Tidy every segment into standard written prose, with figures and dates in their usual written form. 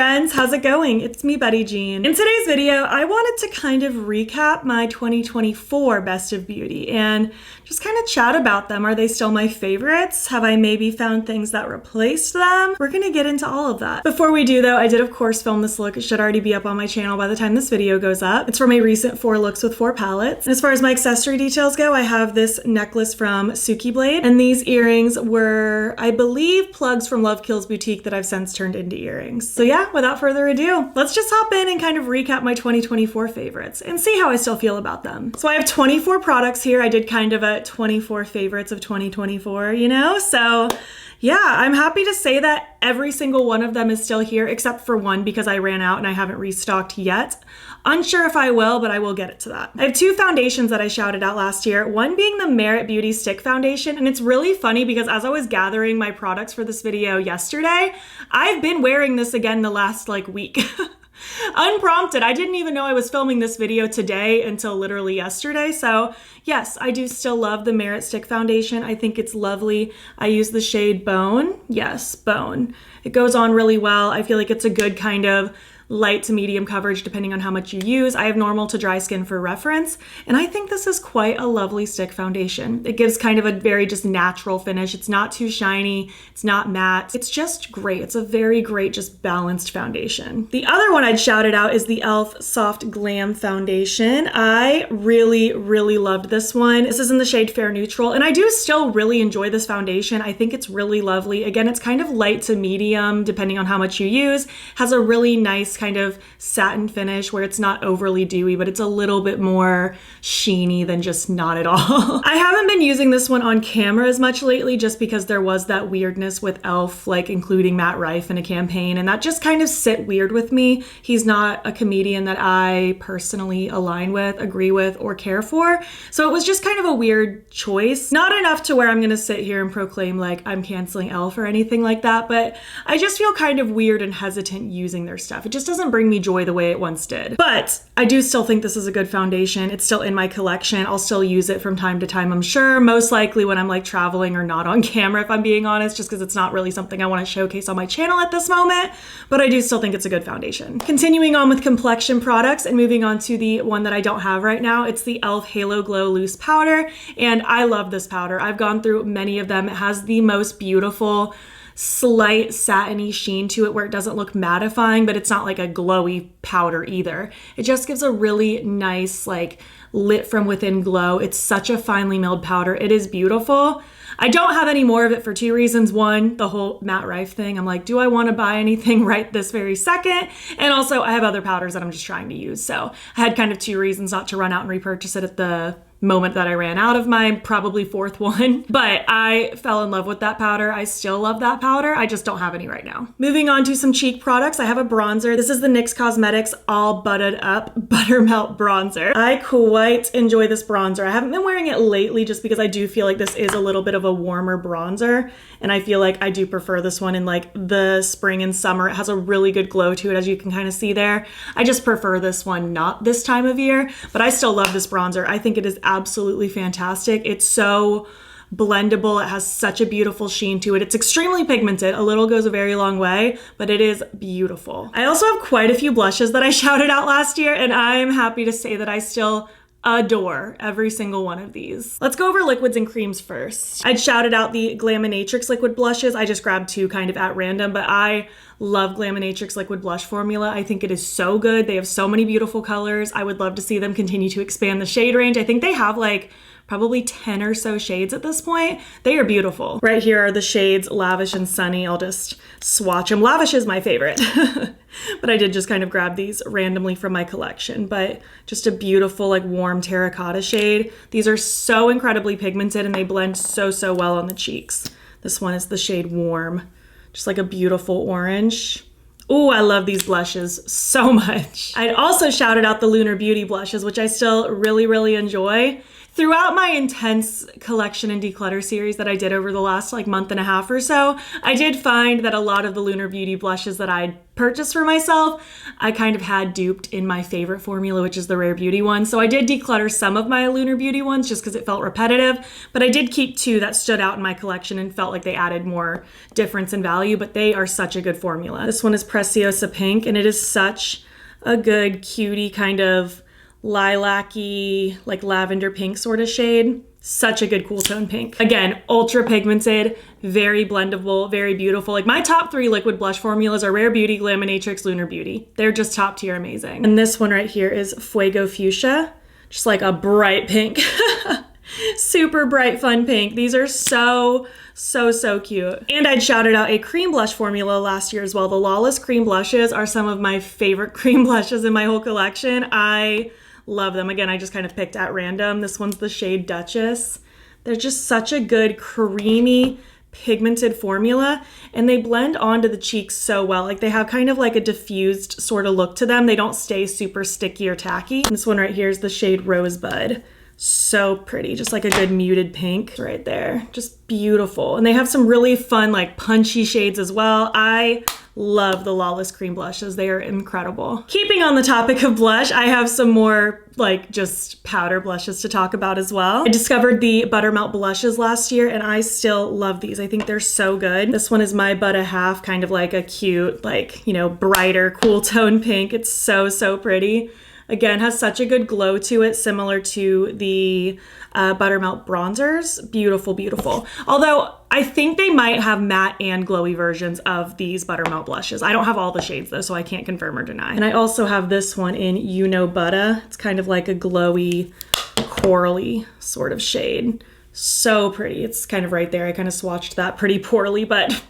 friends, how's it going? It's me, Betty Jean. In today's video, I wanted to kind of recap my 2024 Best of Beauty and just kind of chat about them. Are they still my favorites? Have I maybe found things that replaced them? We're gonna get into all of that. Before we do though, I did of course film this look. It should already be up on my channel by the time this video goes up. It's from a recent 4 looks with 4 palettes. And as far as my accessory details go, I have this necklace from Suki Blade, and these earrings were, I believe, plugs from Love Kills Boutique that I've since turned into earrings. So yeah, without further ado, let's just hop in and kind of recap my 2024 favorites and see how I still feel about them. So I have 24 products here. I did kind of a 24 favorites of 2024, you know? So yeah, I'm happy to say that every single one of them is still here except for one because I ran out and I haven't restocked yet. Unsure if I will, but I will get it to that. I have 2 foundations that I shouted out last year, one being the Merit Beauty Stick Foundation, and it's really funny because as I was gathering my products for this video yesterday, I've been wearing this again the last week. Unprompted. I didn't even know I was filming this video today until literally yesterday. So yes, I do still love the Merit Stick Foundation. I think it's lovely. I use the shade Bone. Yes, Bone. It goes on really well. I feel like it's a good kind of light to medium coverage depending on how much you use. I have normal to dry skin for reference, and I think this is quite a lovely stick foundation. It gives kind of a very just natural finish. It's not too shiny, it's not matte. It's just great. It's a very great, just balanced foundation. The other one I'd shouted out is the e.l.f. Soft Glam Foundation. I really loved this one. This is in the shade Fair Neutral, and I do still really enjoy this foundation. I think it's really lovely. Again, it's kind of light to medium depending on how much you use. Has a really nice kind of satin finish where it's not overly dewy, but it's a little bit more sheeny than just not at all. I haven't been using this one on camera as much lately just because there was that weirdness with e.l.f. including Matt Rife in a campaign, and that just kind of sit weird with me. He's not a comedian that I personally align with, agree with, or care for. So it was just kind of a weird choice. Not enough to where I'm gonna sit here and proclaim I'm canceling e.l.f. or anything like that, but I just feel kind of weird and hesitant using their stuff. It just doesn't bring me joy the way it once did. But I do still think this is a good foundation. It's still in my collection. I'll still use it from time to time, I'm sure. Most likely when I'm traveling or not on camera, if I'm being honest, just because it's not really something I want to showcase on my channel at this moment. But I do still think it's a good foundation. Continuing on with complexion products and moving on to the one that I don't have right now, it's the e.l.f. Halo Glow Loose Powder. And I love this powder. I've gone through many of them. It has the most beautiful slight satiny sheen to it where it doesn't look mattifying, but it's not a glowy powder either. It just gives a really nice lit from within glow. It's such a finely milled powder. It is beautiful. I don't have any more of it for 2 reasons. One, the whole Matt Rife thing. I'm do I want to buy anything right this very second? And also I have other powders that I'm just trying to use. So I had kind of 2 reasons not to run out and repurchase it at the moment that I ran out of my probably 4th one, but I fell in love with that powder. I still love that powder. I just don't have any right now. Moving on to some cheek products, I have a bronzer. This is the NYX Cosmetics All Buttered Up Buttermelt Bronzer. I quite enjoy this bronzer. I haven't been wearing it lately just because I do feel like this is a little bit of a warmer bronzer, and I feel like I do prefer this one in the spring and summer. It has a really good glow to it, as you can kind of see there. I just prefer this one not this time of year, but I still love this bronzer. I think it is absolutely fantastic. It's so blendable. It has such a beautiful sheen to it. It's extremely pigmented. A little goes a very long way, but it is beautiful. I also have quite a few blushes that I shouted out last year, and I'm happy to say that I still adore every single one of these. Let's go over liquids and creams first. I'd shouted out the Glaminatrix liquid blushes. I just grabbed 2 kind of at random, but I love Glaminatrix liquid blush formula. I think it is so good. They have so many beautiful colors. I would love to see them continue to expand the shade range. I think they have probably 10 or so shades at this point. They are beautiful. Right here are the shades Lavish and Sunny. I'll just swatch them. Lavish is my favorite, but I did just kind of grab these randomly from my collection, but just a beautiful warm terracotta shade. These are so incredibly pigmented and they blend so well on the cheeks. This one is the shade Warm, just a beautiful orange. Oh, I love these blushes so much. I'd also shouted out the Lunar Beauty blushes, which I still really enjoy. Throughout my intense collection and declutter series that I did over the last like month and a half or so, I did find that a lot of the Lunar Beauty blushes that I purchased for myself, I kind of had duped in my favorite formula, which is the Rare Beauty one. So I did declutter some of my Lunar Beauty ones just because it felt repetitive, but I did keep two that stood out in my collection and felt like they added more difference and value, but they are such a good formula. This one is Preciosa Pink, and it is such a good cutie kind of lilac-y, like lavender pink sort of shade. Such a good cool tone pink. Again, ultra pigmented, very blendable, very beautiful. Like my top 3 liquid blush formulas are Rare Beauty, Glaminatrix, Lunar Beauty. They're just top tier amazing. And this one right here is Fuego Fuchsia, just like a bright pink. Super bright, fun pink. These are so cute. And I'd shouted out a cream blush formula last year as well. The Lawless cream blushes are some of my favorite cream blushes in my whole collection. I love them. Again, I just kind of picked at random. This one's the shade Duchess. They're just such a good creamy pigmented formula, and they blend onto the cheeks so well. Like they have kind of like a diffused sort of look to them. They don't stay super sticky or tacky. This one right here is the shade Rosebud. So pretty, just like a good muted pink right there. Just beautiful. And they have some really fun, like punchy shades as well. I love the Lawless cream blushes. They are incredible. Keeping on the topic of blush, I have some more like just powder blushes to talk about as well. I discovered the Buttermelt blushes last year and I still love these. I think they're so good. This one is My But a Half, kind of like a cute, like, you know, brighter, cool tone pink. It's so pretty. Again, has such a good glow to it, similar to the Buttermelt bronzers. Beautiful, beautiful. Although I think they might have matte and glowy versions of these Buttermelt blushes. I don't have all the shades though, so I can't confirm or deny. And I also have this one in You Know Butta. It's kind of like a glowy, corally sort of shade. So pretty. It's kind of right there. I kind of swatched that pretty poorly, but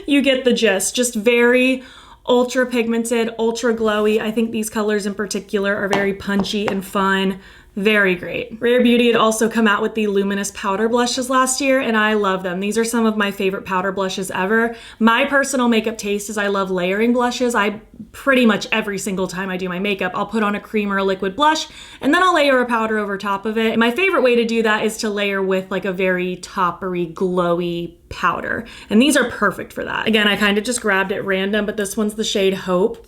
you get the gist. Just very ultra pigmented, ultra glowy. I think these colors in particular are very punchy and fun. Very great. Rare Beauty had also come out with the Luminous powder blushes last year, and I love them. These are some of my favorite powder blushes ever. My personal makeup taste is I love layering blushes. I pretty much every single time I do my makeup, I'll put on a cream or a liquid blush, and then I'll layer a powder over top of it. And my favorite way to do that is to layer with like a very toppery, glowy powder. And these are perfect for that. Again, I kind of just grabbed it random, but this one's the shade Hope.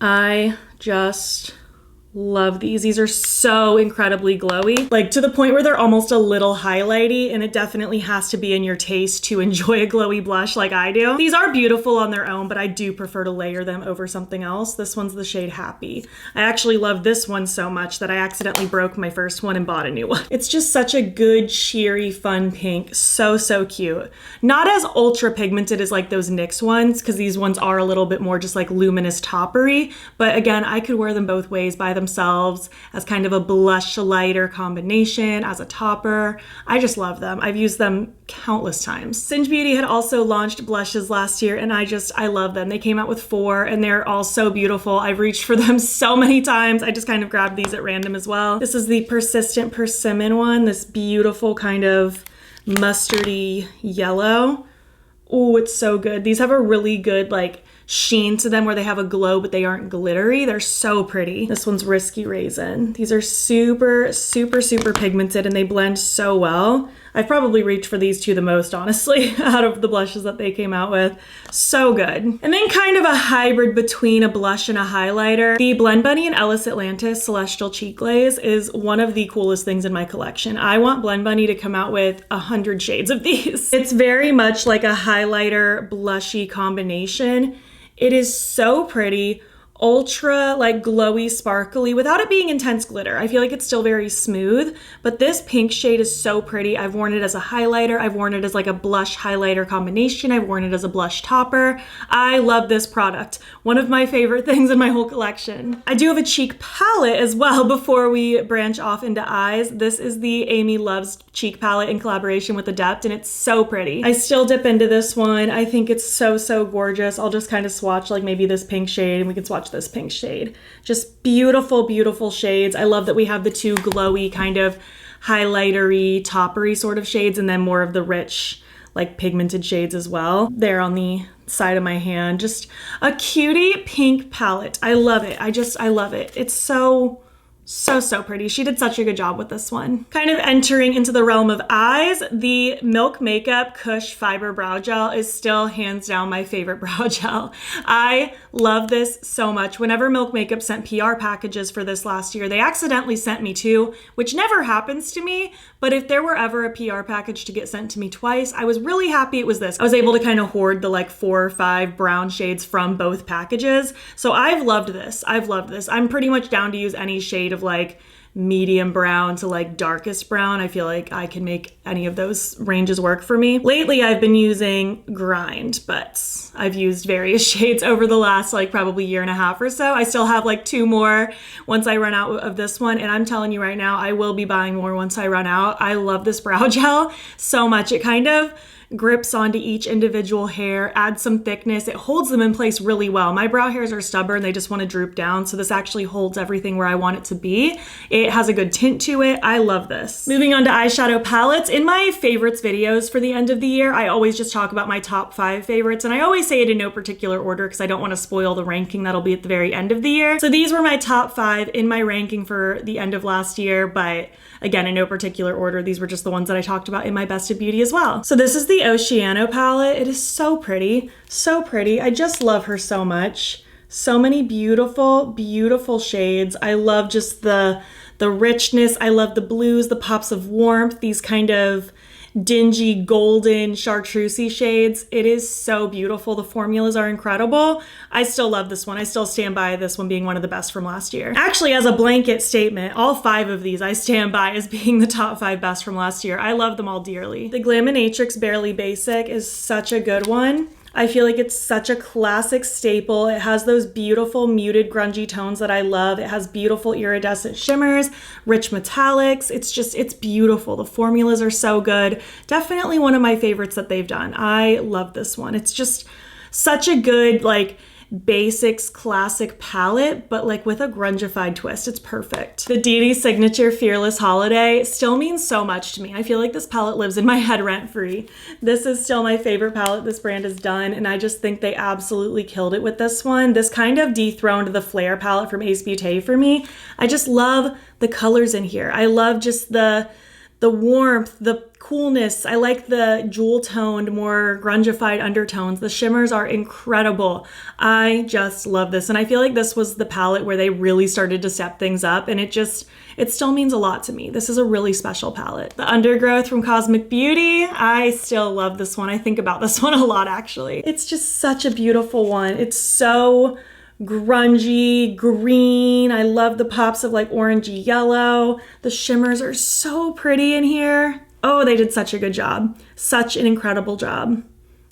I just love these. These are so incredibly glowy, like to the point where they're almost a little highlighty, and it definitely has to be in your taste to enjoy a glowy blush like I do. These are beautiful on their own, but I do prefer to layer them over something else. This one's the shade Happy. I actually love this one so much that I accidentally broke my first one and bought a new one. It's just such a good, cheery, fun pink. So cute. Not as ultra pigmented as like those NYX ones, because these ones are a little bit more just like luminous toppery, but again, I could wear them both ways by themselves as kind of a blush lighter combination, as a topper. I just love them. I've used them countless times. Singe Beauty had also launched blushes last year, and I love them. They came out with 4 and they're all so beautiful. I've reached for them so many times. I just kind of grabbed these at random as well. This is the Persistent Persimmon one, this beautiful kind of mustardy yellow. Oh, it's so good. These have a really good like sheen to them where they have a glow, but they aren't glittery. They're so pretty. This one's Risky Raisin. These are super pigmented and they blend so well. I've probably reached for these two the most, honestly, out of the blushes that they came out with. So good. And then kind of a hybrid between a blush and a highlighter. The Blend Bunny and Ellis Atlantis Celestial Cheek Glaze is one of the coolest things in my collection. I want Blend Bunny to come out with 100 shades of these. It's very much like a highlighter blushy combination. It is so pretty, ultra like glowy, sparkly, without it being intense glitter. I feel like it's still very smooth, but this pink shade is so pretty. I've worn it as a highlighter. I've worn it as like a blush highlighter combination. I've worn it as a blush topper. I love this product. One of my favorite things in my whole collection. I do have a cheek palette as well before we branch off into eyes. This is the Amy Loves cheek palette in collaboration with Adept, and it's so pretty. I still dip into this one. I think it's so gorgeous. I'll just kind of swatch like maybe this pink shade, and we can swatch this pink shade. Just beautiful shades. I love that we have the two glowy kind of highlightery, toppery sort of shades, and then more of the rich like pigmented shades as well. There on the side of my hand. Just a cutie pink palette. I love it. I love it. It's so So, so pretty. She did such a good job with this one. Kind of entering into the realm of eyes, the Milk Makeup Kush Fiber Brow Gel is still hands down my favorite brow gel. I love this so much. Whenever Milk Makeup sent PR packages for this last year, they accidentally sent me two, which never happens to me, but if there were ever a PR package to get sent to me twice, I was really happy it was this. I was able to kind of hoard the like 4 or 5 brown shades from both packages. So I've loved this. I've loved this. I'm pretty much down to use any shade of like medium brown to like darkest brown. I feel like I can make any of those ranges work for me. Lately, I've been using Grind, but I've used various shades over the last like probably year and a half or so. I still have like 2 more once I run out of this one. And I'm telling you right now, I will be buying more once I run out. I love this brow gel so much. It kind of grips onto each individual hair, adds some thickness. It holds them in place really well. My brow hairs are stubborn. They just want to droop down. So this actually holds everything where I want it to be. It has a good tint to it. I love this. Moving on to eyeshadow palettes. In my favorites videos for the end of the year, I always just talk about my top 5 favorites. And I always say it in no particular order because I don't want to spoil the ranking that'll be at the very end of the year. So these were my top 5 in my ranking for the end of last year. But again, in no particular order, these were just the ones that I talked about in my Best of Beauty as well. So this is the Oceano palette. It is so pretty, so pretty. I just love her so much. So many beautiful, beautiful shades. I love just the richness. I love the blues, the pops of warmth, these kind of dingy golden chartreusey shades. It is so beautiful. The formulas are incredible. I still love this one. I still stand by this one being one of the best from last year. Actually, as a blanket statement, all 5 of these I stand by as being the top 5 best from last year. I love them all dearly. The Glaminatrix Barely Basic is such a good one. I feel like it's such a classic staple. It has those beautiful muted grungy tones that I love. It has beautiful iridescent shimmers, rich metallics. It's beautiful. The formulas are so good. Definitely one of my favorites that they've done. I love this one. It's just such a good like basics classic palette, but like with a grungified twist. It's perfect. The Dee Dee Signature Fearless Holiday still means so much to me. I feel like this palette lives in my head rent-free. This is still my favorite palette this brand has done, and I just think they absolutely killed it with this one. This kind of dethroned the Flare palette from Ace Beauté for me. I just love the colors in here. I love just the warmth, the coolness. I like the jewel toned, more grungified undertones. The shimmers are incredible. I just love this. And I feel like this was the palette where they really started to step things up, and it still means a lot to me. This is a really special palette. The Undergrowth from Cosmic Beauty. I still love this one. I think about this one a lot, actually. It's just such a beautiful one. It's so grungy, green. I love the pops of like orangey yellow. The shimmers are so pretty in here. Oh, they did such a good job. Such an incredible job.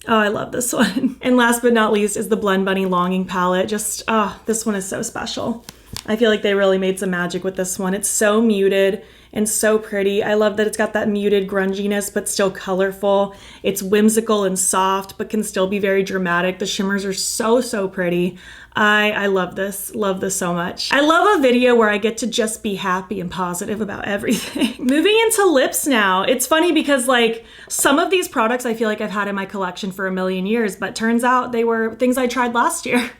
Oh, I love this one. And last but not least is the Blend Bunny Longing palette. Just, oh, this one is so special. I feel like they really made some magic with this one. It's so muted and so pretty. I love that it's got that muted grunginess, but still colorful. It's whimsical and soft, but can still be very dramatic. The shimmers are so, so pretty. I love this so much. I love a video where I get to just be happy and positive about everything. Moving into lips now. It's funny because like some of these products I feel like I've had in my collection for a million years, but turns out they were things I tried last year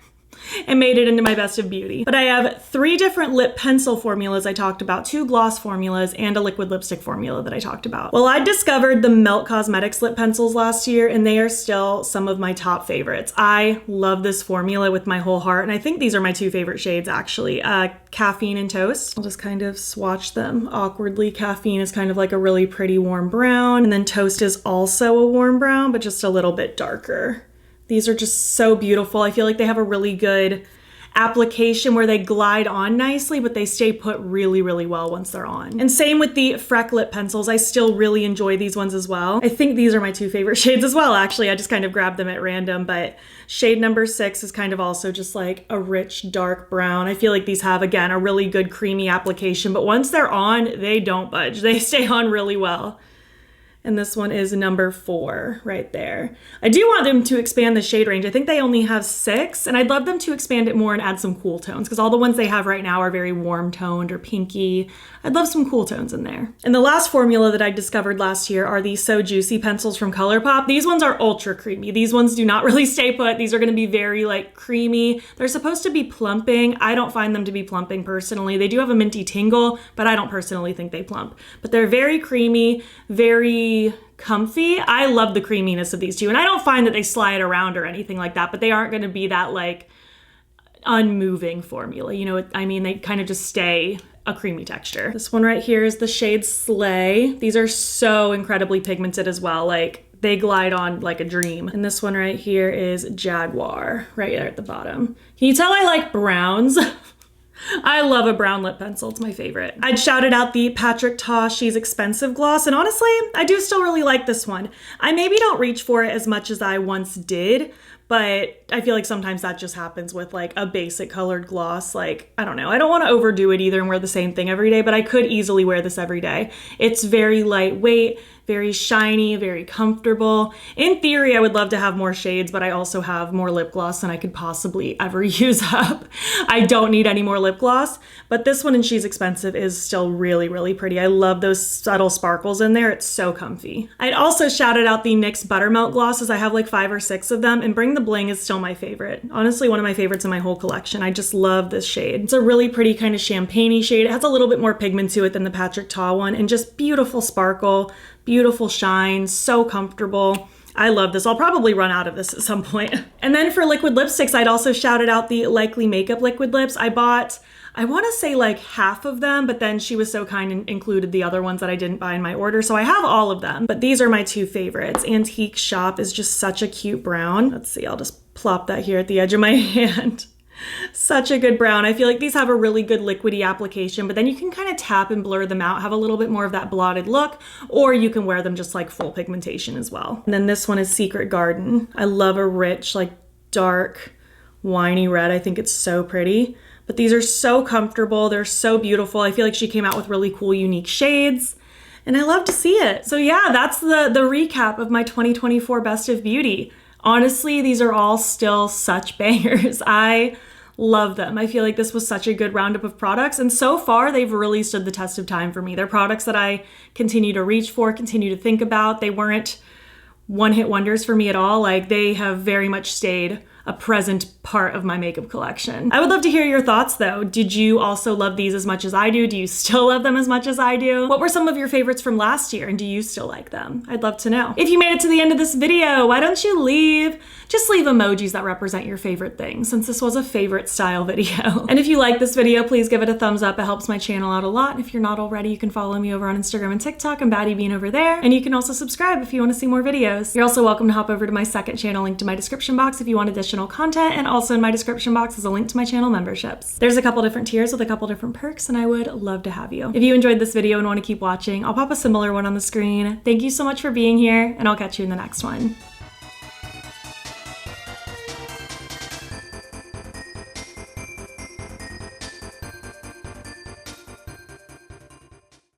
and made it into my Best of Beauty. But I have 3 different lip pencil formulas I talked about, 2 gloss formulas, and a liquid lipstick formula that I talked about. Well, I discovered the Melt Cosmetics lip pencils last year, and they are still some of my top favorites. I love this formula with my whole heart, and I think these are my 2 favorite shades, actually. Caffeine and Toast. I'll just kind of swatch them awkwardly. Caffeine is kind of like a really pretty warm brown, and then Toast is also a warm brown, but just a little bit darker. These are just so beautiful. I feel like they have a really good application where they glide on nicely, but they stay put really, really well once they're on. And same with the Freck lip pencils. I still really enjoy these ones as well. I think these are my 2 favorite shades as well, actually. I just kind of grabbed them at random, but shade number 6 is kind of also just like a rich, dark brown. I feel like these have, again, a really good creamy application, but once they're on, they don't budge. They stay on really well. And this one is number 4 right there. I do want them to expand the shade range. I think they only have 6, and I'd love them to expand it more and add some cool tones, because all the ones they have right now are very warm toned or pinky. I'd love some cool tones in there. And the last formula that I discovered last year are these So Juicy pencils from ColourPop. These ones are ultra creamy. These ones do not really stay put. These are gonna be very like creamy. They're supposed to be plumping. I don't find them to be plumping personally. They do have a minty tingle, but I don't personally think they plump. But they're very creamy, very comfy. I love the creaminess of these two, and I don't find that they slide around or anything like that, but they aren't going to be that like unmoving formula. You know, I mean, they kind of just stay a creamy texture. This one right here is the shade Slay. These are so incredibly pigmented as well. Like, they glide on like a dream. And this one right here is Jaguar, right there at the bottom. Can you tell I like browns? I love a brown lip pencil, it's my favorite. I'd shouted out the Patrick Ta She's Expensive gloss, and honestly, I do still really like this one. I maybe don't reach for it as much as I once did, but I feel like sometimes that just happens with like a basic colored gloss. Like, I don't know, I don't want to overdo it either and wear the same thing every day, but I could easily wear this every day. It's very lightweight, very shiny, very comfortable. In theory, I would love to have more shades, but I also have more lip gloss than I could possibly ever use up. I don't need any more lip gloss, but this one in She's Expensive is still really, really pretty. I love those subtle sparkles in there. It's so comfy. I'd also shouted out the NYX Buttermelt glosses. I have like 5 or 6 of them, and Bring the Bling is still my favorite. Honestly, one of my favorites in my whole collection. I just love this shade. It's a really pretty kind of champagne-y shade. It has a little bit more pigment to it than the Patrick Ta one, and just beautiful sparkle, beautiful shine, so comfortable. I love this. I'll probably run out of this at some point. And then for liquid lipsticks, I'd also shouted out the Likely Makeup liquid lips. I bought, I want to say like half of them, but then she was so kind and included the other ones that I didn't buy in my order. So I have all of them, but these are my 2 favorites. Antique Shop is just such a cute brown. Let's see, I'll just plop that here at the edge of my hand. Such a good brown. I feel like these have a really good liquidy application, but then you can kind of tap and blur them out, have a little bit more of that blotted look, or you can wear them just like full pigmentation as well. And then this one is Secret Garden. I love a rich, like dark, winey red. I think it's so pretty, but these are so comfortable. They're so beautiful. I feel like she came out with really cool, unique shades, and I love to see it. So yeah, that's the recap of my 2024 Best of Beauty. Honestly, these are all still such bangers. I love them. I feel like this was such a good roundup of products, and so far they've really stood the test of time for me. They're products that I continue to reach for, continue to think about. They weren't one-hit wonders for me at all. Like, they have very much stayed a present part of my makeup collection. I would love to hear your thoughts though. Did you also love these as much as I do? Do you still love them as much as I do? What were some of your favorites from last year, and do you still like them? I'd love to know. If you made it to the end of this video, why don't you just leave emojis that represent your favorite things, since this was a favorite style video. And if you like this video, please give it a thumbs up. It helps my channel out a lot. If you're not already, you can follow me over on Instagram and TikTok. I'm battybean over there. And you can also subscribe if you want to see more videos. You're also welcome to hop over to my second channel linked in my description box if you want additional content, and also in my description box is a link to my channel memberships. There's a couple different tiers with a couple different perks, and I would love to have you. If you enjoyed this video and want to keep watching, I'll pop a similar one on the screen. Thank you so much for being here, and I'll catch you in the next one.